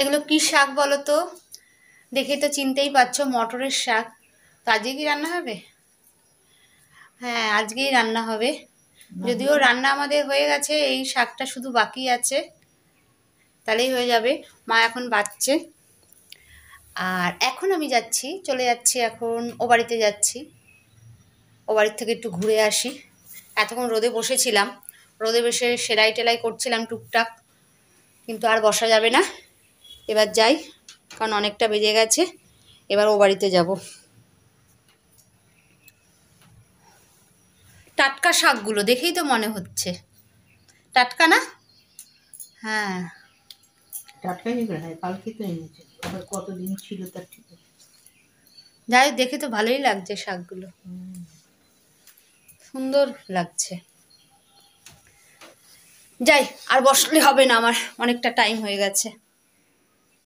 এগুলো কি শাক বলো তো? দেখে তো চিনতেই পারছো, মটরের শাক। তো আজকে কি রান্না হবে? হ্যাঁ, আজকেই রান্না হবে। যদিও রান্না আমাদের হয়ে গেছে, এই শাকটা শুধু বাকি আছে, তাহলেই হয়ে যাবে। মা এখন বাচ্চে। আর এখন আমি যাচ্ছি, চলে যাচ্ছি, এখন ও বাড়িতে যাচ্ছি। ও বাড়ির থেকে একটু ঘুরে আসি। এতক্ষণ রোদে বসেছিলাম, রোদে বসে সেলাই টেলাই করছিলাম টুকটাক, কিন্তু আর বসা যাবে না। এবার যাই, কারণ অনেকটা বেজে গেছে। এবার ও বাড়িতে যাব। টাটকা শাকগুলো দেখেই তো মনে হচ্ছে টাটকা, না? হ্যাঁ, টাটকাই নেবে, হ্যাঁ কালকে তো এনেছে, আবার কতদিন ছিল তার ঠিক আছে। যাই হোক, দেখে তো ভালোই লাগছে শাকগুলো, সুন্দর লাগছে। যাই, আর বসলে হবে না, আমার অনেকটা টাইম হয়ে গেছে।